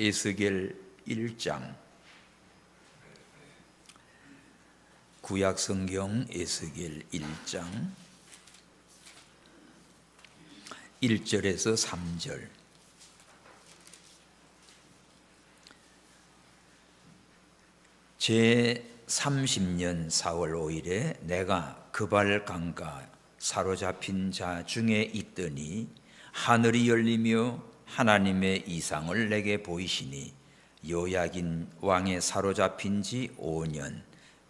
에스겔 1장, 구약성경 에스겔 1장 1절에서 3절. 제30년 4월 5일에 내가 그발 강가 사로잡힌 자 중에 있더니 하늘이 열리며 하나님의 이상을 내게 보이시니 요야긴 왕의 사로잡힌 지 5년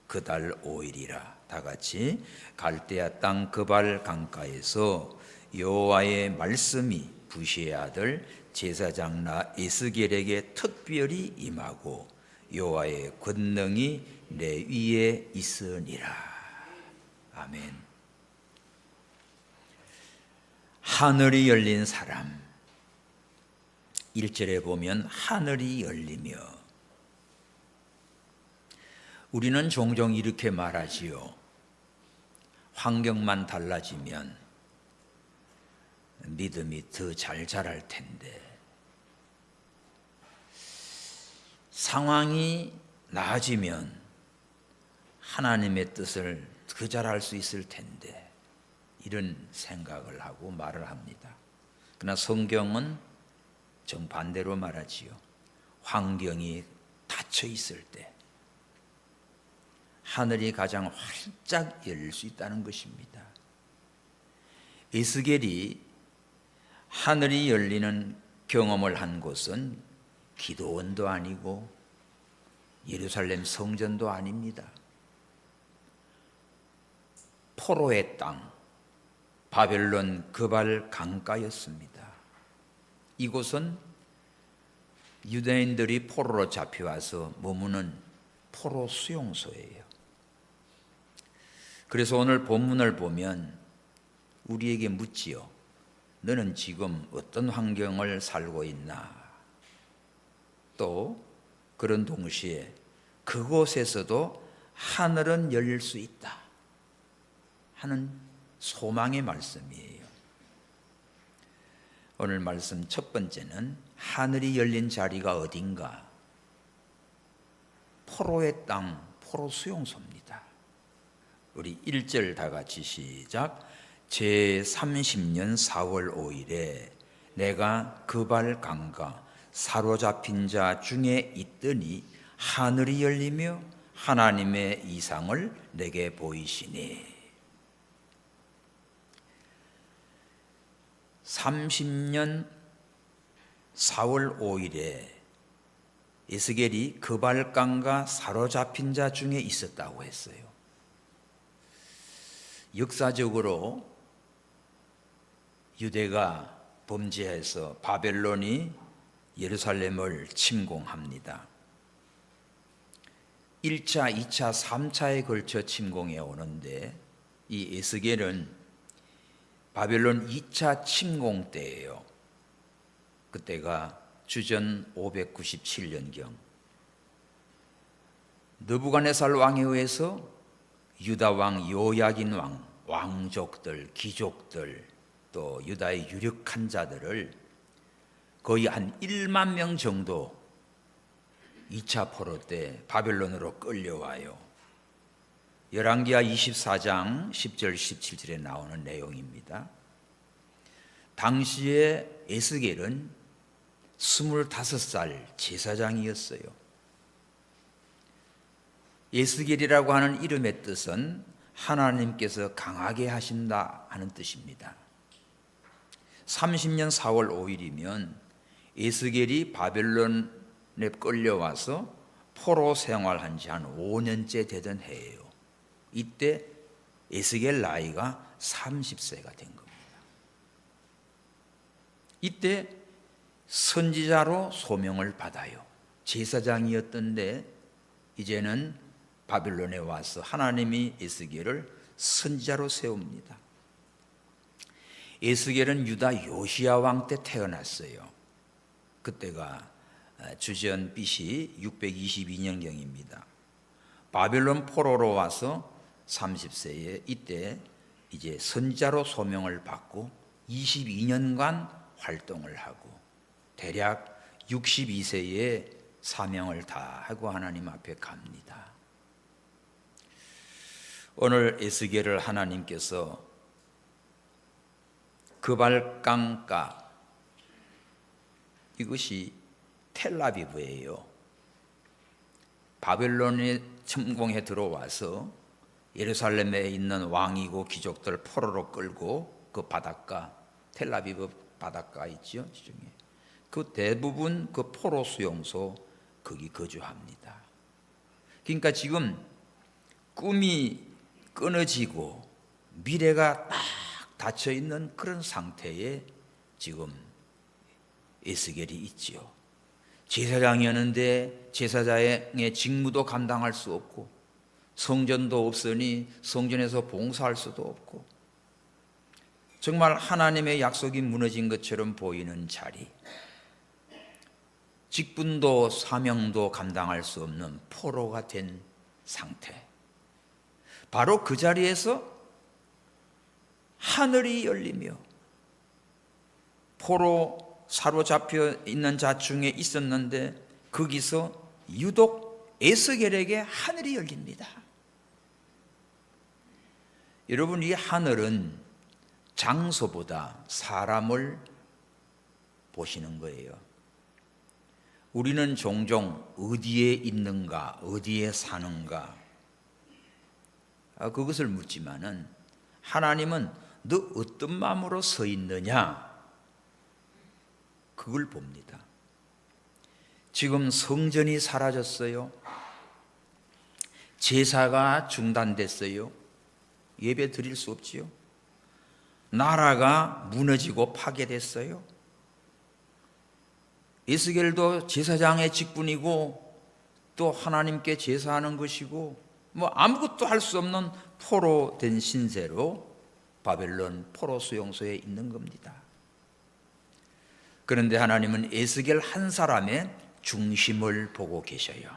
그 달 5일이라. 다같이 갈대아 땅 그발 강가에서 여호와의 말씀이 부시의 아들 제사장 나 에스겔에게 특별히 임하고 여호와의 권능이 내 위에 있으니라. 아멘. 하늘이 열린 사람. 1절에 보면 하늘이 열리며, 우리는 종종 이렇게 말하지요. 환경만 달라지면 믿음이 더 잘 자랄 텐데, 상황이 나아지면 하나님의 뜻을 더 잘할 수 있을 텐데, 이런 생각을 하고 말을 합니다. 그러나 성경은 정반대로 말하지요. 환경이 닫혀 있을 때 하늘이 가장 활짝 열릴 수 있다는 것입니다. 에스겔이 하늘이 열리는 경험을 한 곳은 기도원도 아니고 예루살렘 성전도 아닙니다. 포로의 땅, 바벨론 그발 강가였습니다. 이곳은 유대인들이 포로로 잡혀와서 머무는 포로 수용소예요. 그래서 오늘 본문을 보면 우리에게 묻지요. 너는 지금 어떤 환경을 살고 있나? 또 그런 동시에 그곳에서도 하늘은 열릴 수 있다 하는 소망의 말씀이에요. 오늘 말씀 첫 번째는 하늘이 열린 자리가 어딘가? 포로의 땅, 포로 수용소입니다. 우리 1절 다 같이 시작. 제30년 4월 5일에 내가 그발 강가 사로잡힌 자 중에 있더니 하늘이 열리며 하나님의 이상을 내게 보이시니. 30년 4월 5일에 에스겔이 그발 강가 사로잡힌 자 중에 있었다고 했어요. 역사적으로 유대가 범죄해서 바벨론이 예루살렘을 침공합니다. 1차, 2차, 3차에 걸쳐 침공해 오는데 이 에스겔은 바벨론 2차 침공 때예요. 그때가 주전 597년경. 느부갓네살 왕에 의해서 유다 왕 요야긴 왕, 왕족들, 귀족들, 또 유다의 유력한 자들을 거의 한 1만 명 정도 2차 포로 때 바벨론으로 끌려와요. 열왕기하 24장 10절 17절에 나오는 내용입니다. 당시에 에스겔은 25살 제사장이었어요. 에스겔이라고 하는 이름의 뜻은 하나님께서 강하게 하신다 하는 뜻입니다. 30년 4월 5일이면 에스겔이 바벨론에 끌려와서 포로 생활한 지 한 5년째 되던 해예요. 이때 에스겔 나이가 30세가 된 겁니다. 이때 선지자로 소명을 받아요. 제사장이었던데 이제는 바벨론에 와서 하나님이 에스겔을 선지자로 세웁니다. 에스겔은 유다 요시야 왕 때 태어났어요. 그때가 주전 BC 622년경입니다. 바벨론 포로로 와서 30세에 이때 이제 선지자로 소명을 받고 22년간 활동을 하고 대략 62세에 사명을 다하고 하나님 앞에 갑니다. 오늘 에스겔을 하나님께서 그발강가, 이것이 텔아비브예요. 바벨론에 침공해 들어와서 예루살렘에 있는 왕이고 귀족들 포로로 끌고 그 바닷가, 텔아비브 바닷가 있죠, 지중해. 그 대부분 그 포로 수용소 거기 거주합니다. 그러니까 지금 꿈이 끊어지고 미래가 딱 닫혀 있는 그런 상태에 지금 에스겔이 있지요. 제사장이었는데 제사장의 직무도 감당할 수 없고, 성전도 없으니 성전에서 봉사할 수도 없고, 정말 하나님의 약속이 무너진 것처럼 보이는 자리, 직분도 사명도 감당할 수 없는 포로가 된 상태. 바로 그 자리에서 하늘이 열리며 포로 사로잡혀 있는 자 중에 있었는데 거기서 유독 에스겔에게 하늘이 열립니다. 여러분, 이 하늘은 장소보다 사람을 보시는 거예요. 우리는 종종 어디에 있는가, 어디에 사는가, 그것을 묻지만은 하나님은 너 어떤 마음으로 서 있느냐, 그걸 봅니다. 지금 성전이 사라졌어요. 제사가 중단됐어요. 예배 드릴 수 없지요. 나라가 무너지고 파괴됐어요. 에스겔도 제사장의 직분이고 또 하나님께 제사하는 것이고 뭐 아무것도 할 수 없는 포로 된 신세로 바벨론 포로 수용소에 있는 겁니다. 그런데 하나님은 에스겔 한 사람의 중심을 보고 계셔요.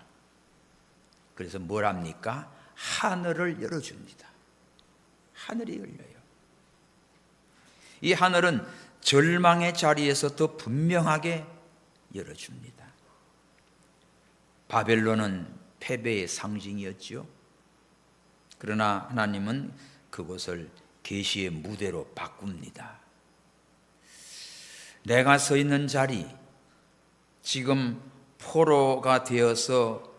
그래서 뭘 합니까? 하늘을 열어줍니다. 하늘이 열려요. 이 하늘은 절망의 자리에서 더 분명하게 열어줍니다. 바벨론은 패배의 상징이었죠. 그러나 하나님은 그곳을 계시의 무대로 바꿉니다. 내가 서 있는 자리, 지금 포로가 되어서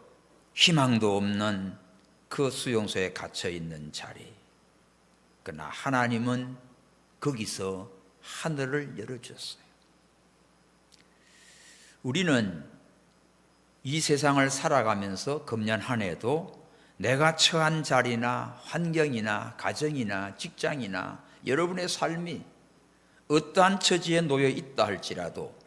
희망도 없는 그 수용소에 갇혀 있는 자리, 그러나 하나님은 거기서 하늘을 열어주었어요. 우리는 이 세상을 살아가면서 금년 한 해도 내가 처한 자리나 환경이나 가정이나 직장이나 여러분의 삶이 어떠한 처지에 놓여 있다 할지라도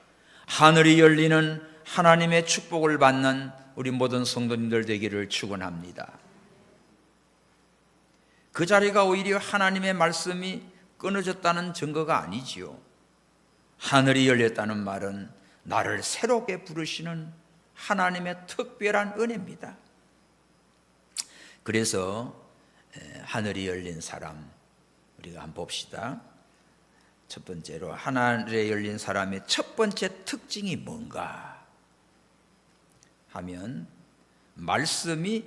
하늘이 열리는 하나님의 축복을 받는 우리 모든 성도님들 되기를 축원합니다. 그 자리가 오히려 하나님의 말씀이 끊어졌다는 증거가 아니지요. 하늘이 열렸다는 말은 나를 새롭게 부르시는 하나님의 특별한 은혜입니다. 그래서 하늘이 열린 사람, 우리가 한번 봅시다. 첫 번째로 하늘에 열린 사람의 첫 번째 특징이 뭔가 하면 말씀이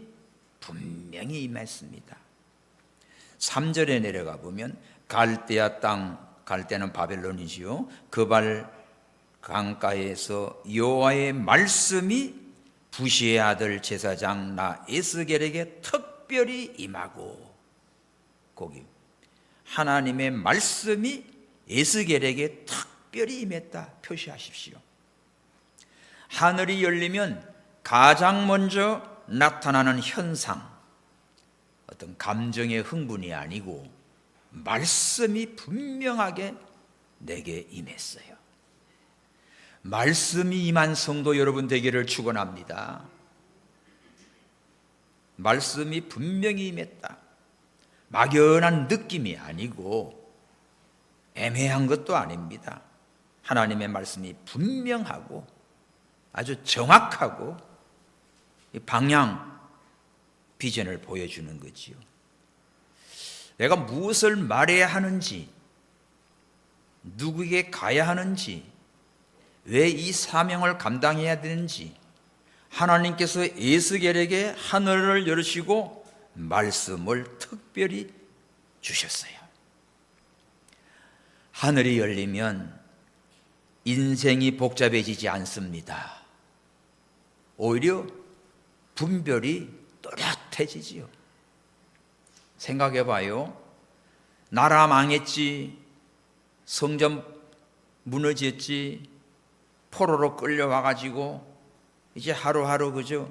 분명히 임했습니다. 3절에 내려가 보면 갈대아 땅, 갈대는 바벨론이지요. 그발 강가에서 여호와의 말씀이 부시의 아들 제사장 나 에스겔에게 특별히 임하고, 거기 하나님의 말씀이 에스겔에게 특별히 임했다 표시하십시오. 하늘이 열리면 가장 먼저 나타나는 현상, 어떤 감정의 흥분이 아니고 말씀이 분명하게 내게 임했어요. 말씀이 임한 성도 여러분 되기를 축원합니다. 말씀이 분명히 임했다. 막연한 느낌이 아니고 애매한 것도 아닙니다. 하나님의 말씀이 분명하고 아주 정확하고 방향, 비전을 보여주는 거지요. 내가 무엇을 말해야 하는지, 누구에게 가야 하는지, 왜 이 사명을 감당해야 되는지 하나님께서 에스겔에게 하늘을 열으시고 말씀을 특별히 주셨어요. 하늘이 열리면 인생이 복잡해지지 않습니다. 오히려 분별이 또렷해지지요. 생각해봐요. 나라 망했지, 성전 무너졌지, 포로로 끌려와가지고 이제 하루하루 그저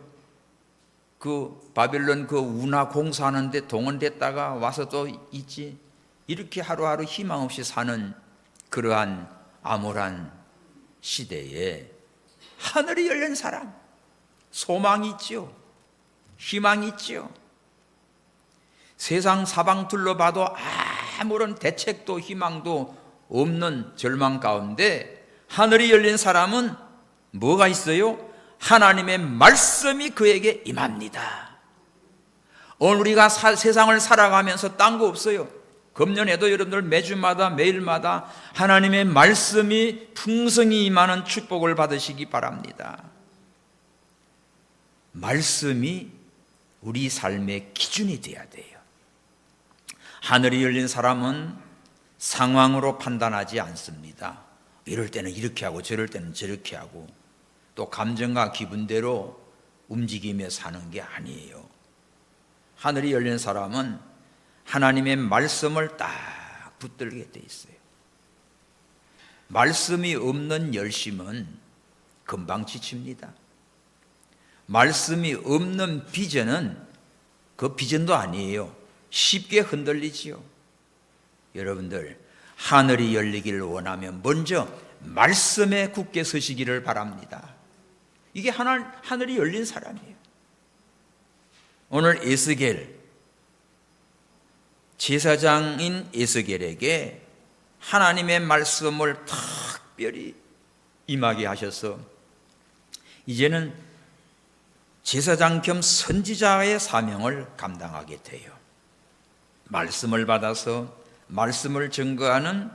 그 바벨론 그 운하 공사하는데 동원됐다가 와서 또 있지. 이렇게 하루하루 희망 없이 사는 그러한 암울한 시대에 하늘이 열린 사람, 소망이 있지요. 희망이 있지요. 세상 사방 둘러봐도 아무런 대책도 희망도 없는 절망 가운데 하늘이 열린 사람은 뭐가 있어요? 하나님의 말씀이 그에게 임합니다. 오늘 우리가 세상을 살아가면서 딴 거 없어요. 금년에도 여러분들 매주마다 매일마다 하나님의 말씀이 풍성히 임하는 축복을 받으시기 바랍니다. 말씀이 우리 삶의 기준이 되어야 돼요. 하늘이 열린 사람은 상황으로 판단하지 않습니다. 이럴 때는 이렇게 하고 저럴 때는 저렇게 하고 또 감정과 기분대로 움직이며 사는 게 아니에요. 하늘이 열린 사람은 하나님의 말씀을 딱 붙들게 돼 있어요. 말씀이 없는 열심은 금방 지칩니다. 말씀이 없는 비전은 그 비전도 아니에요. 쉽게 흔들리지요. 여러분들 하늘이 열리기를 원하면 먼저 말씀에 굳게 서시기를 바랍니다. 이게 하늘이 열린 사람이에요. 오늘 에스겔 제사장인 에스겔에게 하나님의 말씀을 특별히 임하게 하셔서 이제는 제사장 겸 선지자의 사명을 감당하게 돼요. 말씀을 받아서 말씀을 증거하는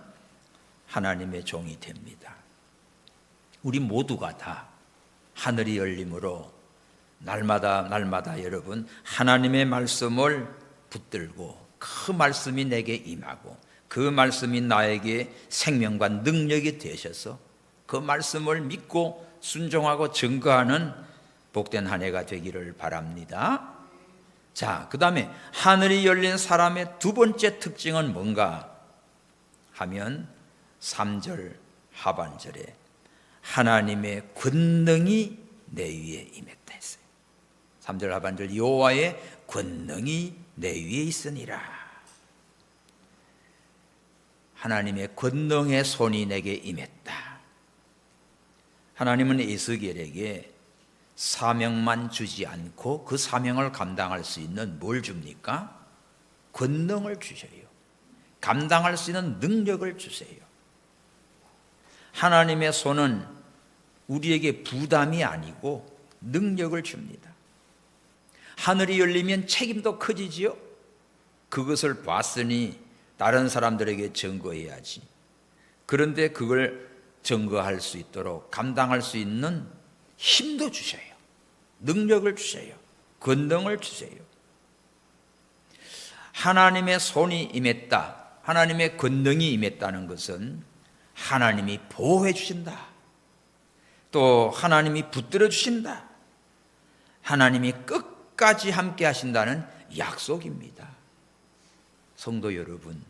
하나님의 종이 됩니다. 우리 모두가 다 하늘이 열림으로 날마다 여러분 하나님의 말씀을 붙들고 그 말씀이 내게 임하고 그 말씀이 나에게 생명과 능력이 되셔서 그 말씀을 믿고 순종하고 증거하는 복된 한 해가 되기를 바랍니다. 자, 그 다음에 하늘이 열린 사람의 두 번째 특징은 뭔가 하면 3절 하반절에 하나님의 권능이 내 위에 임했다 했어요. 3절 하반절 여호와의 권능이 내 위에 있으니라. 하나님의 권능의 손이 내게 임했다. 하나님은 에스겔에게 사명만 주지 않고 그 사명을 감당할 수 있는 뭘 줍니까? 권능을 주셔요. 감당할 수 있는 능력을 주세요. 하나님의 손은 우리에게 부담이 아니고 능력을 줍니다. 하늘이 열리면 책임도 커지지요. 그것을 봤으니 다른 사람들에게 증거해야지. 그런데 그걸 증거할 수 있도록 감당할 수 있는 힘도 주셔요. 능력을 주셔요. 권능을 주세요. 하나님의 손이 임했다. 하나님의 권능이 임했다는 것은 하나님이 보호해 주신다. 또 하나님이 붙들어 주신다. 하나님이 끝까지 함께 하신다는 약속입니다. 성도 여러분,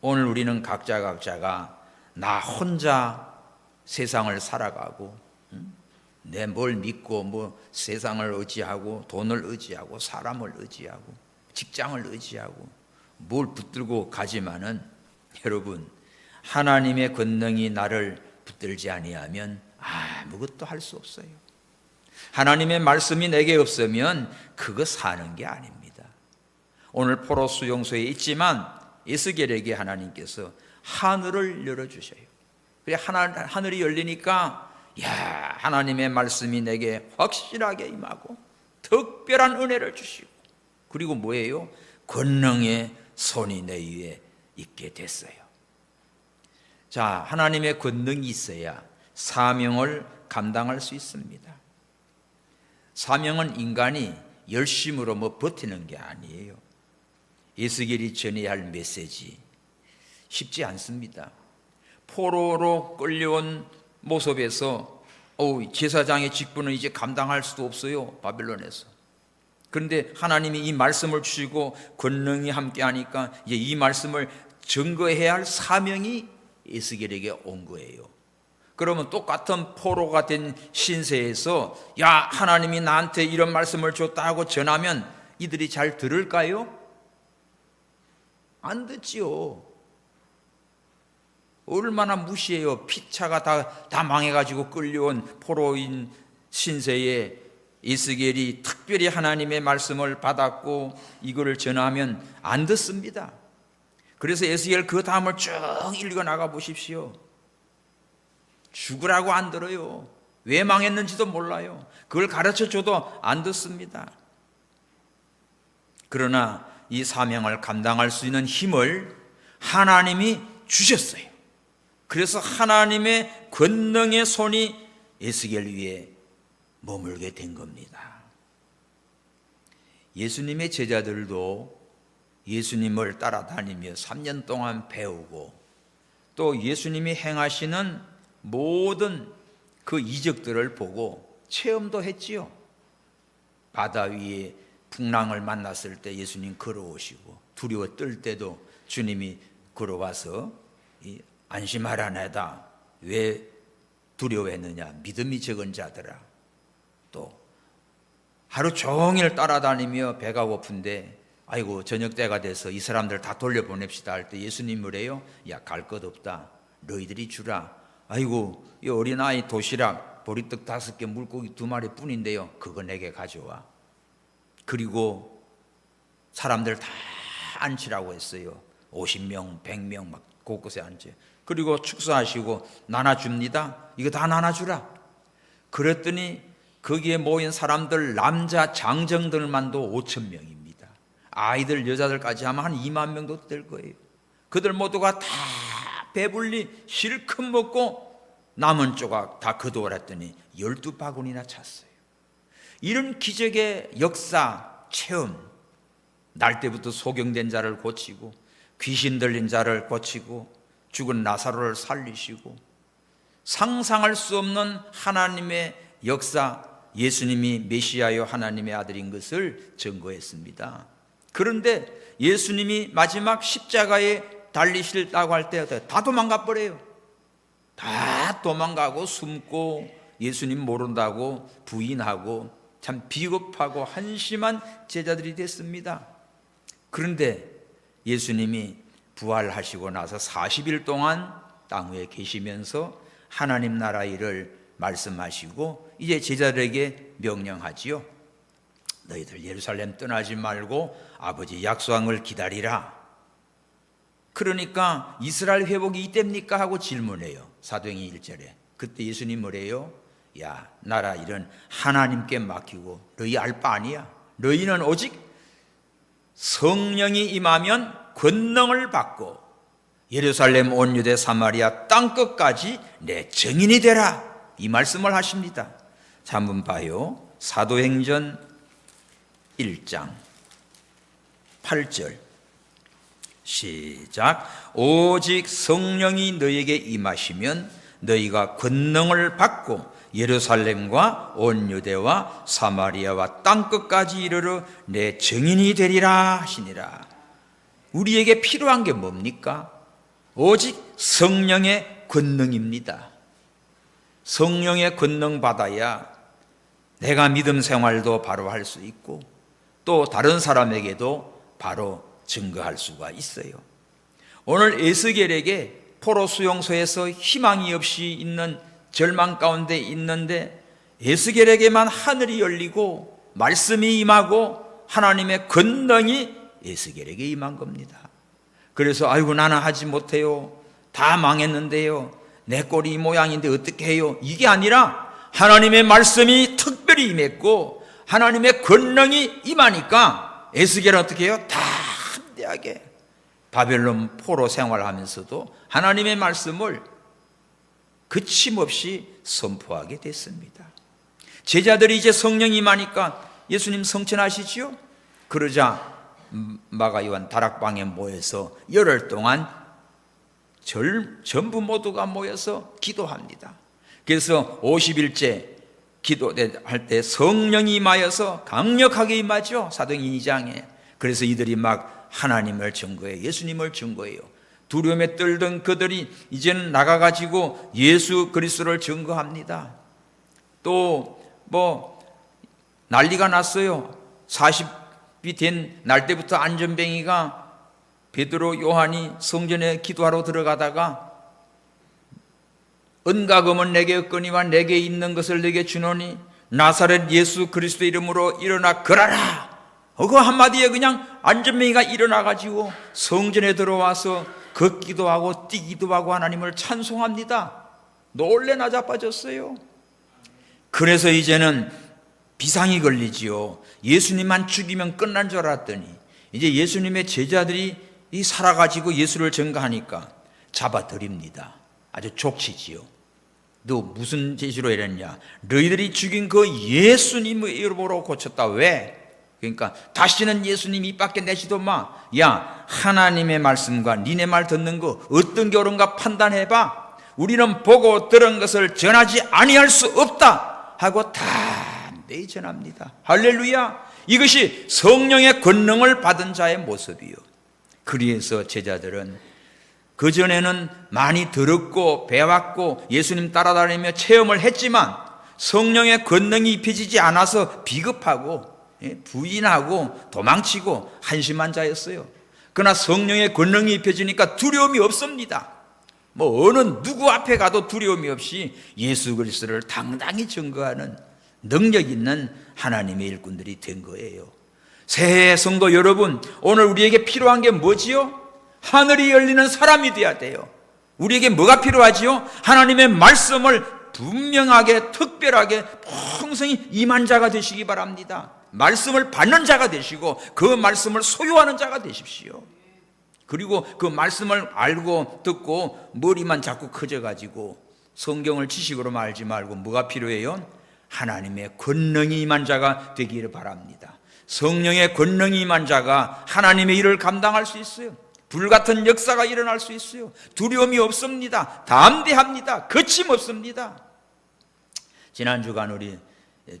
오늘 우리는 각자가 나 혼자 세상을 살아가고 내 뭘 믿고 뭐 세상을 의지하고 돈을 의지하고 사람을 의지하고 직장을 의지하고 뭘 붙들고 가지만은 여러분 하나님의 권능이 나를 붙들지 아니하면 아무것도 할 수 없어요. 하나님의 말씀이 내게 없으면 그거 사는 게 아닙니다. 오늘 포로 수용소에 있지만 에스겔에게 하나님께서 하늘을 열어주셔요. 그래 하늘이 열리니까 하나님의 말씀이 내게 확실하게 임하고 특별한 은혜를 주시고 그리고 뭐예요? 권능의 손이 내 위에 있게 됐어요. 자, 하나님의 권능이 있어야 사명을 감당할 수 있습니다. 사명은 인간이 열심으로 버티는 게 아니에요. 에스겔이 전해야 할 메시지 쉽지 않습니다. 포로로 끌려온 모습에서 제사장의 직분은 이제 감당할 수도 없어요, 바벨론에서. 그런데 하나님이 이 말씀을 주시고 권능이 함께하니까 이제 이 말씀을 증거해야 할 사명이 에스겔에게 온 거예요. 그러면 똑같은 포로가 된 신세에서 야, 하나님이 나한테 이런 말씀을 줬다고 전하면 이들이 잘 들을까요? 안 듣지요. 얼마나 무시해요. 피차가 다 망해가지고 끌려온 포로인 신세에 에스겔이 특별히 하나님의 말씀을 받았고 이거를 전하면 안 듣습니다. 그래서 에스겔 그 다음을 쭉 읽어나가 보십시오. 죽으라고 안 들어요. 왜 망했는지도 몰라요. 그걸 가르쳐줘도 안 듣습니다. 그러나 이 사명을 감당할 수 있는 힘을 하나님이 주셨어요. 그래서 하나님의 권능의 손이 에스겔 위에 머물게 된 겁니다. 예수님의 제자들도 예수님을 따라다니며 3년 동안 배우고 또 예수님이 행하시는 모든 그 이적들을 보고 체험도 했지요. 바다 위에 풍랑을 만났을 때 예수님 걸어오시고 두려워 떨 때도 주님이 걸어와서 안심하라 내다. 왜 두려워했느냐? 믿음이 적은 자들아. 또 하루 종일 따라다니며 배가 고픈데 아이고 저녁 때가 돼서 이 사람들 다 돌려보냅시다 할 때 예수님 뭐래요? 야, 갈 것 없다. 너희들이 주라. 아이고 이 어린아이 도시락 보리떡 5개 물고기 2마리 뿐인데요. 그거 내게 가져와. 그리고 사람들 다 앉히라고 했어요. 50명, 100명 막 곳곳에 앉혀요. 그리고 축사하시고 나눠줍니다. 이거 다 나눠주라. 그랬더니 거기에 모인 사람들 남자 장정들만도 5,000명입니다. 아이들 여자들까지 하면 한 2만 명도 될 거예요. 그들 모두가 다 배불리 실컷 먹고 남은 조각 다 거두어라 했더니 12바구니나 찼어요. 이런 기적의 역사 체험, 날 때부터 소경된 자를 고치고 귀신 들린 자를 고치고 죽은 나사로를 살리시고 상상할 수 없는 하나님의 역사, 예수님이 메시아요 하나님의 아들인 것을 증거했습니다. 그런데 예수님이 마지막 십자가에 달리시다고 할 때 다 도망가 버려요. 다 도망가고 숨고 예수님 모른다고 부인하고 참 비겁하고 한심한 제자들이 됐습니다. 그런데 예수님이 부활하시고 나서 40일 동안 땅 위에 계시면서 하나님 나라 일을 말씀하시고 이제 제자들에게 명령하지요. 너희들 예루살렘 떠나지 말고 아버지 약속한 걸 기다리라. 그러니까 이스라엘 회복이 이때입니까? 하고 질문해요. 사도행전 1절에. 그때 예수님 뭐래요? 야, 나라 일은 하나님께 맡기고 너희 알 바 아니야. 너희는 오직 성령이 임하면 권능을 받고 예루살렘 온 유대 사마리아 땅끝까지 내 증인이 되라. 이 말씀을 하십니다. 자, 한번 봐요. 사도행전 1장 8절 시작. 오직 성령이 너희에게 임하시면 너희가 권능을 받고 예루살렘과 온 유대와 사마리아와 땅끝까지 이르러 내 증인이 되리라 하시니라. 우리에게 필요한 게 뭡니까? 오직 성령의 권능입니다. 성령의 권능 받아야 내가 믿음 생활도 바로 할 수 있고 또 다른 사람에게도 바로 증거할 수가 있어요. 오늘 에스겔에게 포로 수용소에서 희망이 없이 있는 절망 가운데 있는데 에스겔에게만 하늘이 열리고 말씀이 임하고 하나님의 권능이 에스겔에게 임한 겁니다. 그래서 아이고 나는 하지 못해요. 다 망했는데요. 내 꼴이 이 모양인데 어떻게 해요? 이게 아니라 하나님의 말씀이 특별히 임했고 하나님의 권능이 임하니까 에스겔은 어떻게 해요? 다 바벨론 포로 생활하면서도 하나님의 말씀을 거침없이 선포하게 됐습니다. 제자들이 이제 성령이 임하니까 예수님 성천하시지요? 그러자 마가 요한 다락방에 모여서 열흘 동안 전부 모두가 모여서 기도합니다. 그래서 50일째 기도할 때 성령이 임하여서 강력하게 임하죠. 사도행전 2장에. 그래서 이들이 막 하나님을 증거해요. 예수님을 증거해요. 두려움에 떨던 그들이 이제는 나가가지고 예수 그리스도를 증거합니다. 또 난리가 났어요. 40이 된 날 때부터 안전뱅이가 베드로 요한이 성전에 기도하러 들어가다가 은과 금은 내게 없거니와 내게 있는 것을 내게 주노니 나사렛 예수 그리스도 이름으로 일어나 걸어라. 그 한마디에 그냥 안전뱅이가 일어나가지고 성전에 들어와서 걷기도 하고 뛰기도 하고 하나님을 찬송합니다. 놀래나 자빠졌어요. 그래서 이제는 비상이 걸리지요. 예수님만 죽이면 끝난 줄 알았더니 이제 예수님의 제자들이 살아가지고 예수를 증거하니까 잡아들입니다. 아주 족치지요. 너 무슨 죄시로 이랬냐? 너희들이 죽인 그 예수님의 이름으로 고쳤다. 왜? 그러니까 다시는 예수님 입 밖에 내지도 마. 야, 하나님의 말씀과 니네 말 듣는 거 어떤 게 옳은가 판단해봐. 우리는 보고 들은 것을 전하지 아니할 수 없다 하고 담대히 전합니다. 할렐루야. 이것이 성령의 권능을 받은 자의 모습이요. 그래서 제자들은 그전에는 많이 들었고 배웠고 예수님 따라다니며 체험을 했지만 성령의 권능이 입혀지지 않아서 비겁하고 부인하고 도망치고 한심한 자였어요. 그러나 성령의 권능이 입혀지니까 두려움이 없습니다. 어느 누구 앞에 가도 두려움이 없이 예수 그리스도를 당당히 증거하는 능력 있는 하나님의 일꾼들이 된 거예요. 새해 성도 여러분, 오늘 우리에게 필요한 게 뭐지요? 하늘이 열리는 사람이 돼야 돼요. 우리에게 뭐가 필요하지요? 하나님의 말씀을 분명하게 특별하게 풍성히 임한 자가 되시기 바랍니다. 말씀을 받는 자가 되시고 그 말씀을 소유하는 자가 되십시오. 그리고 그 말씀을 알고 듣고 머리만 자꾸 커져가지고 성경을 지식으로 말지 말고 뭐가 필요해요? 하나님의 권능이 임한 자가 되기를 바랍니다. 성령의 권능이 임한 자가 하나님의 일을 감당할 수 있어요. 불같은 역사가 일어날 수 있어요. 두려움이 없습니다. 담대합니다. 거침없습니다. 지난 주간 우리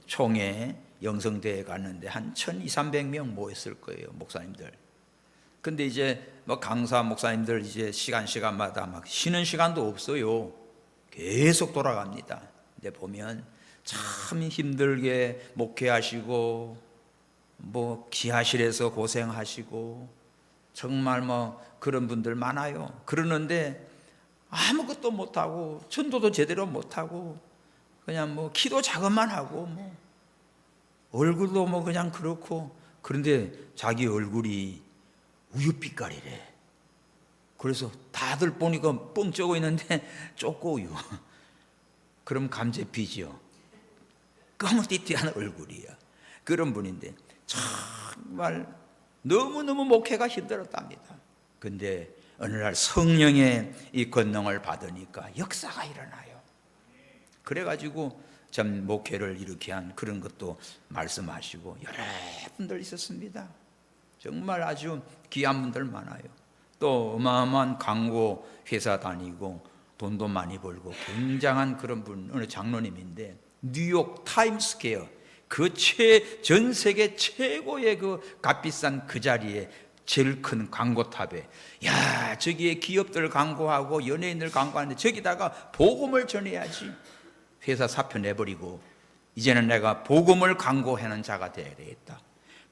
총회 영성대에 갔는데 한 1,200~300명 모였을 거예요, 목사님들. 근데 이제 강사 목사님들 이제 시간마다 막 쉬는 시간도 없어요. 계속 돌아갑니다. 근데 보면 참 힘들게 목회하시고 기하실에서 고생하시고 정말 그런 분들 많아요. 그러는데 아무것도 못하고 전도도 제대로 못하고 그냥 기도 작업만 하고 얼굴도 그냥 그렇고, 그런데 자기 얼굴이 우유빛깔이래. 그래서 다들 보니까 뻥 쪄고 있는데 쪼꼬우유. 그럼 감제피지요. 까무띠띠한 얼굴이야. 그런 분인데 정말 너무너무 목회가 힘들었답니다. 근데 어느 날 성령의 이 권능을 받으니까 역사가 일어나요. 그래가지고 참 목회를 이렇게 한 그런 것도 말씀하시고 여러 분들 있었습니다. 정말 아주 귀한 분들 많아요. 또 어마어마한 광고 회사 다니고 돈도 많이 벌고 굉장한 그런 분, 어느 장로님인데 뉴욕 타임스퀘어 전 세계 최고의 그 값비싼 그 자리에 제일 큰 광고탑에, 야, 저기에 기업들 광고하고 연예인들 광고하는데 저기다가 복음을 전해야지. 회사 사표 내버리고 이제는 내가 복음을 광고하는 자가 되어야 되겠다.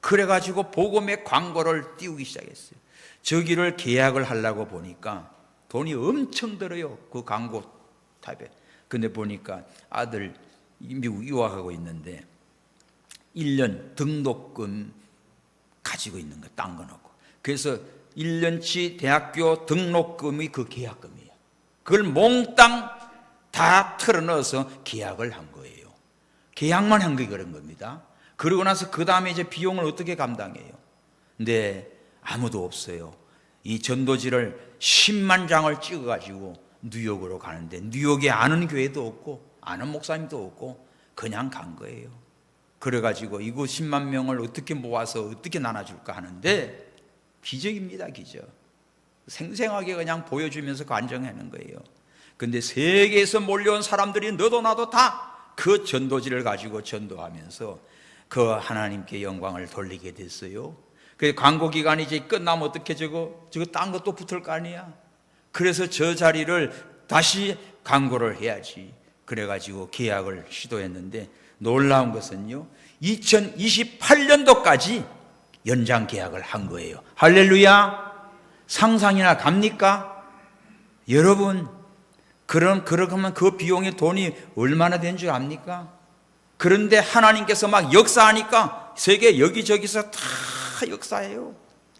그래가지고 복음의 광고를 띄우기 시작했어요. 저기를 계약을 하려고 보니까 돈이 엄청 들어요, 그 광고탑에. 근데 보니까 아들 미국 유학하고 있는데 1년 등록금 가지고 있는 거, 딴 거 넣고. 그래서 1년치 대학교 등록금이 그 계약금이에요. 그걸 몽땅 다 털어넣어서 계약을 한 거예요. 계약만 한 게 그런 겁니다. 그러고 나서 그 다음에 이제 비용을 어떻게 감당해요? 근데 아무도 없어요. 이 전도지를 10만 장을 찍어가지고 뉴욕으로 가는데 뉴욕에 아는 교회도 없고 아는 목사님도 없고 그냥 간 거예요. 그래가지고 이곳 10만 명을 어떻게 모아서 어떻게 나눠줄까 하는데 기적입니다. 기적. 생생하게 그냥 보여주면서 간증하는 거예요. 근데 세계에서 몰려온 사람들이 너도 나도 다 그 전도지를 가지고 전도하면서 그 하나님께 영광을 돌리게 됐어요. 그 광고 기간이 이제 끝나면 어떻게 저거 딴 것도 붙을 거 아니야. 그래서 저 자리를 다시 광고를 해야지. 그래가지고 계약을 시도했는데 놀라운 것은요, 2028년도까지 연장 계약을 한 거예요. 할렐루야. 상상이나 갑니까? 여러분, 그러면 그 비용의 돈이 얼마나 된 줄 압니까? 그런데 하나님께서 막 역사하니까 세계 여기저기서 다 역사해요.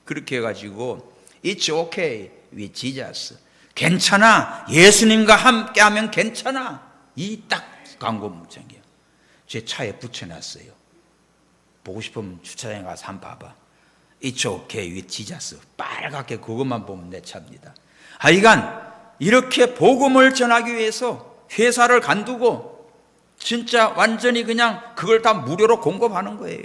그렇게 해가지고 It's okay with Jesus. 괜찮아. 예수님과 함께하면 괜찮아. 이 딱 광고 문장이에요. 제 차에 붙여놨어요. 보고 싶으면 주차장에 가서 한번 봐봐. It's okay with Jesus. 빨갛게 그것만 보면 내 차입니다. 하여간 이렇게 복음을 전하기 위해서 회사를 간두고 진짜 완전히 그냥 그걸 다 무료로 공급하는 거예요.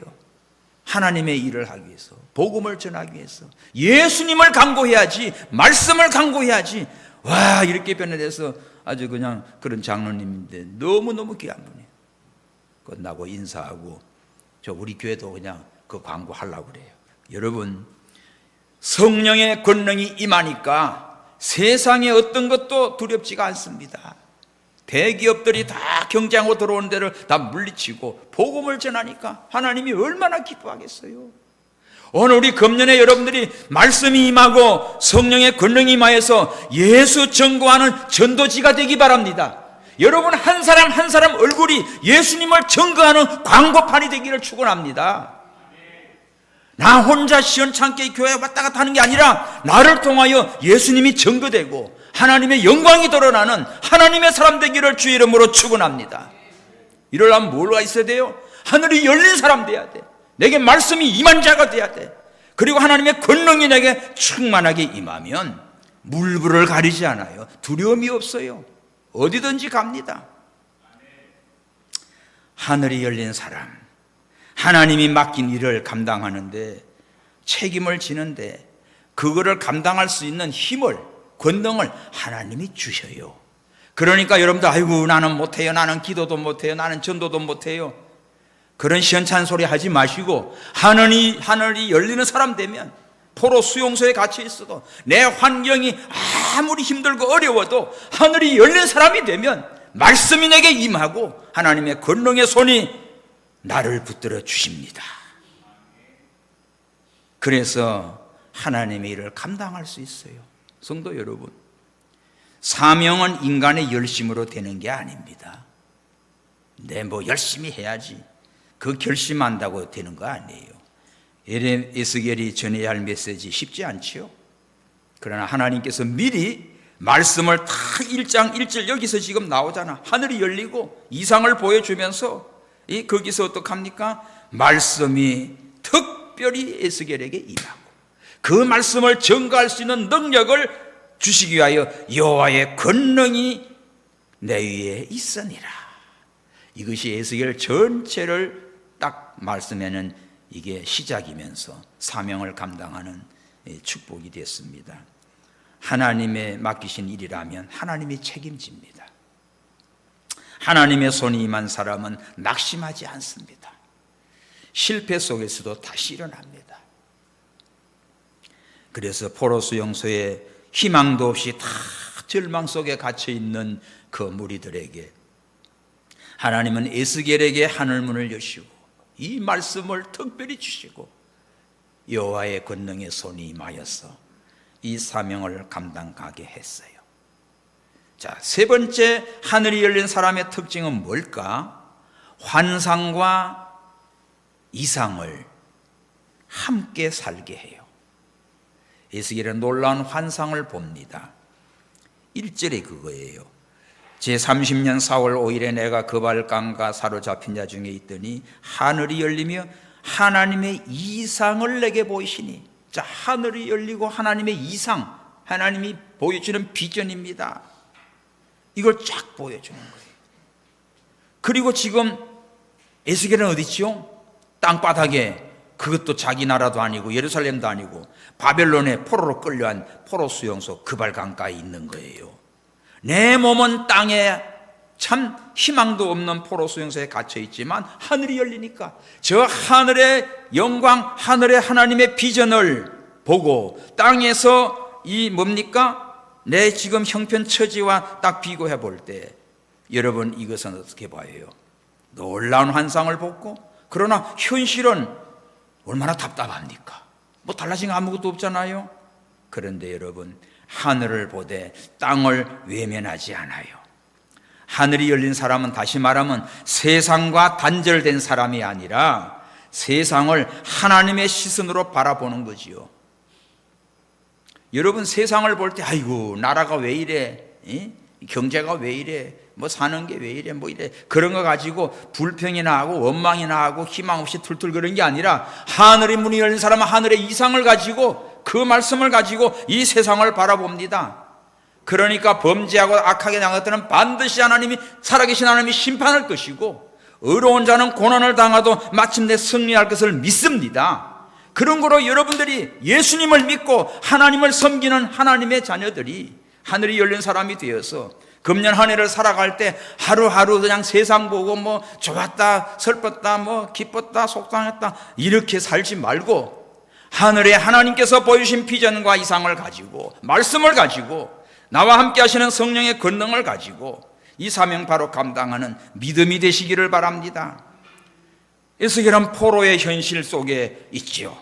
하나님의 일을 하기 위해서, 복음을 전하기 위해서 예수님을 강구해야지, 말씀을 강구해야지. 와, 이렇게 변해서 아주 그냥 그런 장로님인데 너무너무 귀한 분이에요. 끝나고 인사하고 저 우리 교회도 그냥 그 광고 하려고 그래요. 여러분, 성령의 권능이 임하니까 세상에 어떤 것도 두렵지가 않습니다. 대기업들이 다 경쟁하고 들어오는 데를 다 물리치고 복음을 전하니까 하나님이 얼마나 기뻐하겠어요. 오늘 우리 금년에 여러분들이 말씀이 임하고 성령의 권능이 임하여서 예수 증거하는 전도지가 되기 바랍니다. 여러분 한 사람 한 사람 얼굴이 예수님을 증거하는 광고판이 되기를 축원합니다. 나 혼자 시원찮게 교회에 왔다 갔다 하는 게 아니라 나를 통하여 예수님이 증거되고 하나님의 영광이 드러나는 하나님의 사람 되기를 주의 이름으로 축원합니다. 이러려면 뭐가 있어야 돼요? 하늘이 열린 사람 돼야 돼. 내게 말씀이 임한 자가 돼야 돼. 그리고 하나님의 권능이 내게 충만하게 임하면 물불을 가리지 않아요. 두려움이 없어요. 어디든지 갑니다. 하늘이 열린 사람, 하나님이 맡긴 일을 감당하는데 책임을 지는데 그거를 감당할 수 있는 힘을, 권능을 하나님이 주셔요. 그러니까 여러분들 아이고 나는 못해요, 나는 기도도 못해요, 나는 전도도 못해요, 그런 시원찮은 소리 하지 마시고 하늘이 열리는 사람 되면 포로 수용소에 갇혀 있어도 내 환경이 아무리 힘들고 어려워도 하늘이 열린 사람이 되면 말씀이 내게 임하고 하나님의 권능의 손이 나를 붙들어 주십니다. 그래서 하나님의 일을 감당할 수 있어요. 성도 여러분, 사명은 인간의 열심으로 되는 게 아닙니다. 뭐 열심히 해야지 그 결심한다고 되는 거 아니에요. 에스겔이 전해야 할 메시지 쉽지 않지요. 그러나 하나님께서 미리 말씀을 다 1장 1절 여기서 지금 나오잖아. 하늘이 열리고 이상을 보여주면서 거기서 어떡합니까? 말씀이 특별히 에스겔에게 임하고 그 말씀을 증거할 수 있는 능력을 주시기 위하여 여호와의 권능이 내 위에 있으니라. 이것이 에스겔 전체를 딱 말씀에는 이게 시작이면서 사명을 감당하는 축복이 됐습니다. 하나님의 맡기신 일이라면 하나님이 책임집니다. 하나님의 손이 임한 사람은 낙심하지 않습니다. 실패 속에서도 다시 일어납니다. 그래서 포로 수용소에 희망도 없이 다 절망 속에 갇혀 있는 그 무리들에게 하나님은 에스겔에게 하늘문을 여시고 이 말씀을 특별히 주시고 여호와의 권능의 손이 임하여서 이 사명을 감당하게 했어요. 자, 세 번째 하늘이 열린 사람의 특징은 뭘까? 환상과 이상을 함께 살게 해요. 에스겔은 놀라운 환상을 봅니다. 1절이 그거예요. 제30년 4월 5일에 내가 그발강가 사로잡힌 자 중에 있더니 하늘이 열리며 하나님의 이상을 내게 보이시니. 자, 하늘이 열리고 하나님의 이상, 하나님이 보여주는 비전입니다. 이걸 쫙 보여주는 거예요. 그리고 지금 에스겔은 어디 있지요? 땅바닥에, 그것도 자기 나라도 아니고 예루살렘도 아니고 바벨론의 포로로 끌려한 포로 수용소 그발 강가에 있는 거예요. 내 몸은 땅에 참 희망도 없는 포로 수용소에 갇혀 있지만 하늘이 열리니까 저 하늘의 영광, 하늘의 하나님의 비전을 보고 땅에서 이 뭡니까? 내 지금 형편 처지와 딱 비교해 볼 때 여러분 이것은 어떻게 봐요? 놀라운 환상을 보고, 그러나 현실은 얼마나 답답합니까? 뭐 달라진 거 아무것도 없잖아요. 그런데 여러분, 하늘을 보되 땅을 외면하지 않아요. 하늘이 열린 사람은 다시 말하면 세상과 단절된 사람이 아니라 세상을 하나님의 시선으로 바라보는 거지요. 여러분, 세상을 볼 때 아이고 나라가 왜 이래, 경제가 왜 이래, 뭐 사는 게 왜 이래, 뭐 이래, 그런 거 가지고 불평이나 하고 원망이나 하고 희망 없이 툴툴 그런 게 아니라 하늘의 문이 열린 사람은 하늘의 이상을 가지고, 그 말씀을 가지고 이 세상을 바라봅니다. 그러니까 범죄하고 악하게 나간 것들은 반드시 하나님이, 살아계신 하나님이 심판할 것이고, 의로운 자는 고난을 당하도 마침내 승리할 것을 믿습니다. 그런 거로 여러분들이 예수님을 믿고 하나님을 섬기는 하나님의 자녀들이 하늘이 열린 사람이 되어서 금년 한 해를 살아갈 때 하루하루 그냥 세상 보고 뭐 좋았다, 슬펐다, 뭐 기뻤다, 속상했다 이렇게 살지 말고 하늘에 하나님께서 보여주신 비전과 이상을 가지고, 말씀을 가지고, 나와 함께 하시는 성령의 권능을 가지고 이 사명 바로 감당하는 믿음이 되시기를 바랍니다. 에스겔은 포로의 현실 속에 있지요.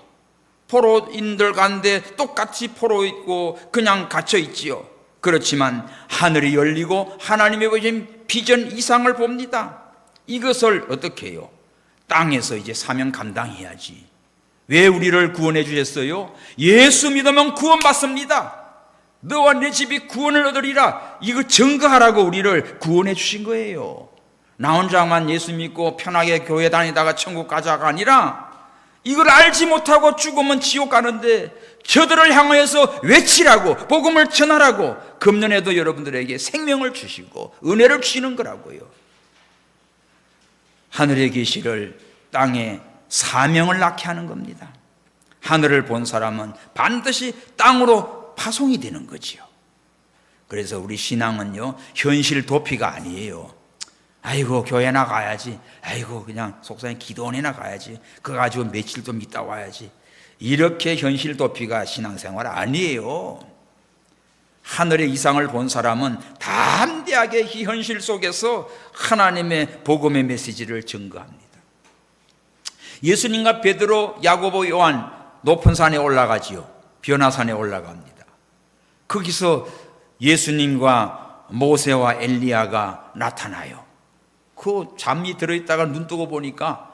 포로인들 가운데 똑같이 포로 있고 그냥 갇혀 있지요. 그렇지만 하늘이 열리고 하나님의 보여주신 비전 이상을 봅니다. 이것을 어떻게 해요? 땅에서 이제 사명 감당해야지. 왜 우리를 구원해 주셨어요? 예수 믿으면 구원받습니다. 너와 내 집이 구원을 얻으리라, 이거 증거하라고 우리를 구원해 주신 거예요. 나 혼자만 예수 믿고 편하게 교회 다니다가 천국 가자가 아니라 이걸 알지 못하고 죽으면 지옥 가는데 저들을 향하여서 외치라고, 복음을 전하라고 금년에도 여러분들에게 생명을 주시고 은혜를 주시는 거라고요. 하늘의 계시를 땅에 사명을 낳게 하는 겁니다. 하늘을 본 사람은 반드시 땅으로 파송이 되는 거지요. 그래서 우리 신앙은요, 현실 도피가 아니에요. 아이고 교회나 가야지, 아이고 그냥 속상해 기도원이나 가야지, 그거 가지고 며칠 좀 있다 와야지, 이렇게 현실 도피가 신앙생활 아니에요. 하늘의 이상을 본 사람은 담대하게 이 현실 속에서 하나님의 복음의 메시지를 증거합니다. 예수님과 베드로, 야고보, 요한 높은 산에 올라가지요. 변화산에 올라갑니다. 거기서 예수님과 모세와 엘리야가 나타나요. 그 잠이 들어있다가 눈 뜨고 보니까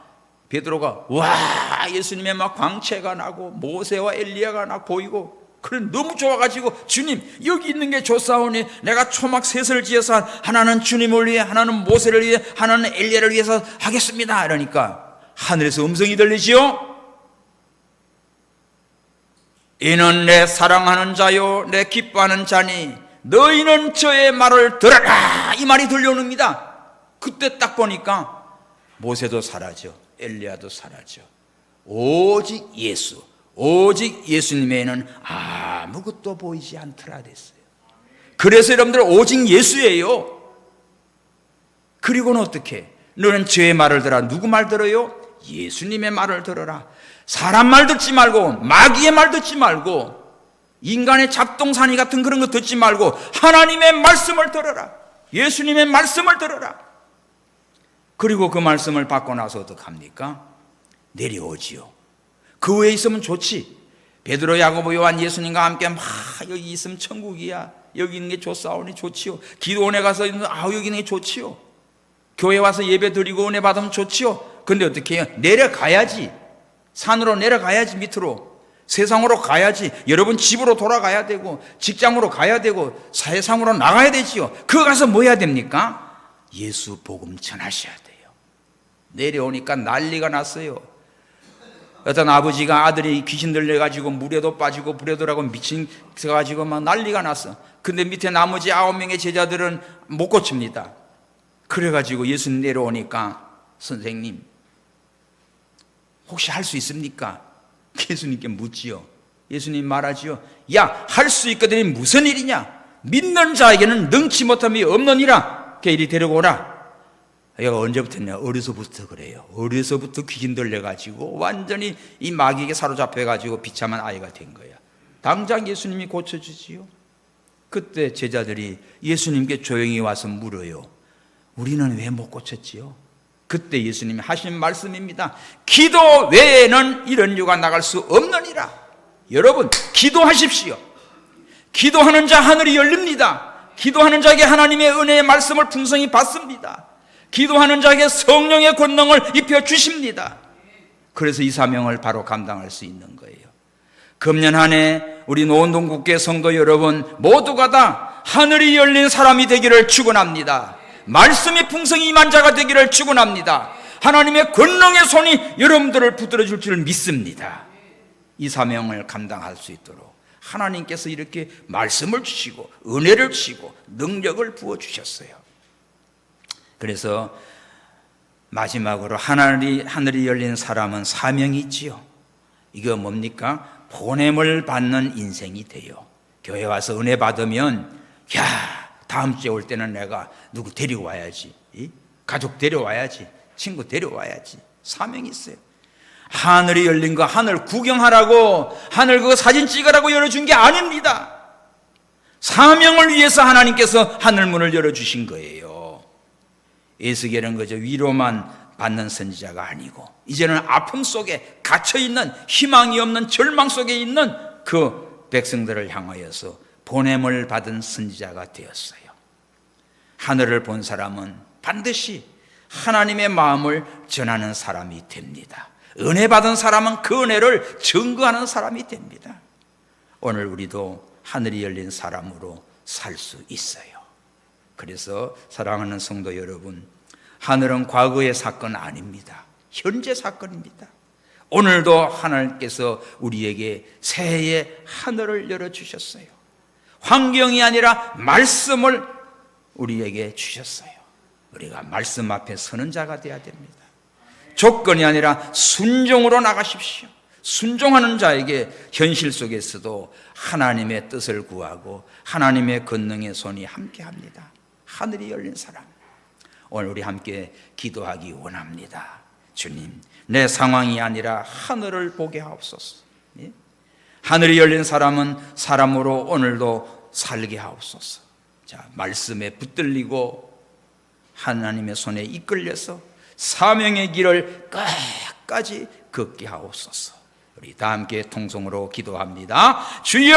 베드로가 와, 예수님의 막 광채가 나고 모세와 엘리야가 나 보이고, 그래 너무 좋아가지고 주님 여기 있는 게 좋사오니 내가 초막 셋을 지어서 하나는 주님을 위해, 하나는 모세를 위해, 하나는 엘리야를 위해서 하겠습니다. 이러니까 하늘에서 음성이 들리지요. 이는 내 사랑하는 자요 내 기뻐하는 자니 너희는 저의 말을 들어라, 이 말이 들려옵니다. 그때 딱 보니까 모세도 사라져, 엘리야도 사라져. 오직 예수, 오직 예수님 외에는 아무것도 보이지 않더라 됐어요. 그래서 여러분들 오직 예수예요. 그리고는 어떻게? 너는 저의 말을 들어라. 누구 말 들어요? 예수님의 말을 들어라. 사람 말 듣지 말고, 마귀의 말 듣지 말고, 인간의 잡동사니 같은 그런 거 듣지 말고 하나님의 말씀을 들어라. 예수님의 말씀을 들어라. 그리고 그 말씀을 받고 나서 어떡합니까? 내려오지요. 그 위에 있으면 좋지. 베드로, 야고보, 요한 예수님과 함께 막 여기 있으면 천국이야, 여기 있는 게 좋사오니 좋지요. 기도원에 가서 여기 있는 게 좋지요. 교회 와서 예배 드리고 은혜 받으면 좋지요. 근데 어떻게 해요? 내려가야지. 산으로 내려가야지. 밑으로 세상으로 가야지. 여러분 집으로 돌아가야 되고 직장으로 가야 되고 세상으로 나가야 되지요. 그거 가서 뭐 해야 됩니까? 예수 복음 전하셔야 돼요. 내려오니까 난리가 났어요. 어떤 아버지가 아들이 귀신 들려가지고 물에도 빠지고 불에도 라고 미친 가지고 막 난리가 났어. 근데 밑에 나머지 9명의 제자들은 못 고칩니다. 그래가지고 예수님 내려오니까 선생님 혹시 할 수 있습니까? 예수님께 묻지요. 예수님 말하지요. 야, 할 수 있거든이 무슨 일이냐? 믿는 자에게는 능치 못함이 없느니라. 이리 데리고 오라. 얘가 언제부터냐? 어려서부터 그래요. 어려서부터 귀신들려가지고 완전히 이 마귀에게 사로잡혀가지고 비참한 아이가 된 거야. 당장 예수님이 고쳐주지요. 그때 제자들이 예수님께 조용히 와서 물어요. 우리는 왜 못 고쳤지요? 그때 예수님이 하신 말씀입니다. 기도 외에는 이런 유가 나갈 수 없느니라. 여러분, 기도하십시오. 기도하는 자 하늘이 열립니다. 기도하는 자에게 하나님의 은혜의 말씀을 풍성히 받습니다. 기도하는 자에게 성령의 권능을 입혀주십니다. 그래서 이 사명을 바로 감당할 수 있는 거예요. 금년 한 해 우리 노원동국회 성도 여러분 모두가 다 하늘이 열린 사람이 되기를 축원합니다. 말씀이 풍성히 임한 자가 되기를 축원합니다. 하나님의 권능의 손이 여러분들을 붙들어 줄 줄 믿습니다. 이 사명을 감당할 수 있도록 하나님께서 이렇게 말씀을 주시고 은혜를 주시고 능력을 부어주셨어요. 그래서 마지막으로 하늘이 열린 사람은 사명이 있지요. 이거 뭡니까? 보냄을 받는 인생이 돼요. 교회 와서 은혜 받으면 야, 다음 주에 올 때는 내가 누구 데리고 와야지, 가족 데려와야지, 친구 데려와야지. 사명이 있어요. 하늘이 열린 거 하늘 구경하라고, 하늘 그거 사진 찍으라고 열어준 게 아닙니다. 사명을 위해서 하나님께서 하늘문을 열어주신 거예요. 에스겔은 그저 위로만 받는 선지자가 아니고 이제는 아픔 속에 갇혀있는, 희망이 없는 절망 속에 있는 그 백성들을 향하여서 보냄을 받은 선지자가 되었어요. 하늘을 본 사람은 반드시 하나님의 마음을 전하는 사람이 됩니다. 은혜 받은 사람은 그 은혜를 증거하는 사람이 됩니다. 오늘 우리도 하늘이 열린 사람으로 살 수 있어요. 그래서 사랑하는 성도 여러분, 하늘은 과거의 사건 아닙니다. 현재 사건입니다. 오늘도 하나님께서 우리에게 새해의 하늘을 열어주셨어요. 환경이 아니라 말씀을 우리에게 주셨어요. 우리가 말씀 앞에 서는 자가 되어야 됩니다. 조건이 아니라 순종으로 나가십시오. 순종하는 자에게 현실 속에서도 하나님의 뜻을 구하고 하나님의 권능의 손이 함께합니다. 하늘이 열린 사람, 오늘 우리 함께 기도하기 원합니다. 주님, 내 상황이 아니라 하늘을 보게 하옵소서. 하늘이 열린 사람은 사람으로 오늘도 살게 하옵소서. 자, 말씀에 붙들리고 하나님의 손에 이끌려서 사명의 길을 끝까지 걷게 하옵소서. 우리 다 함께 통성으로 기도합니다. 주여,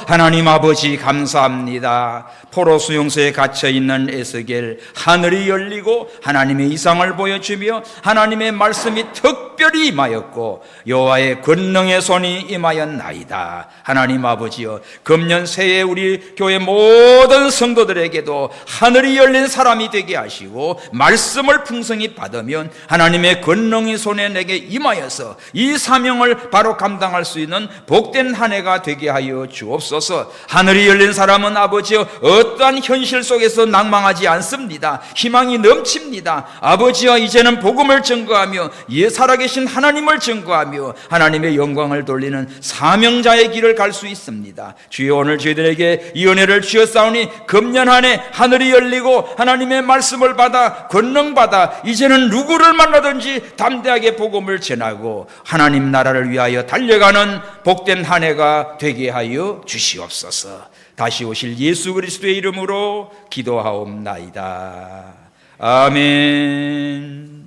하나님 아버지 감사합니다. 포로 수용소에 갇혀있는 에스겔, 하늘이 열리고 하나님의 이상을 보여주며 하나님의 말씀이 특별히 임하였고 여호와의 권능의 손이 임하였나이다. 하나님 아버지여, 금년 새해 우리 교회 모든 성도들에게도 하늘이 열린 사람이 되게 하시고 말씀을 풍성히 받으면 하나님의 권능의 손에 내게 임하여서 이 사명을 바로 감당할 수 있는 복된 한 해가 되게 하여 주옵소서. 하늘이 열린 사람은 아버지여 어떠한 현실 속에서 낭망하지 않습니다. 희망이 넘칩니다. 아버지여, 이제는 복음을 증거하며 살아계신 하나님을 증거하며 하나님의 영광을 돌리는 사명자의 길을 갈 수 있습니다. 주여, 오늘 저희들에게 이 은혜를 주셨사오니 금년 한 해 하늘이 열리고 하나님의 말씀을 받아 권능 받아 이제는 누구를 만나든지 담대하게 복음을 전하고 하나님 나라를 위하여 달려가는 복된 한 해가 되게 하여 주시옵소서. 다시 오실 예수 그리스도의 이름으로 기도하옵나이다. 아멘.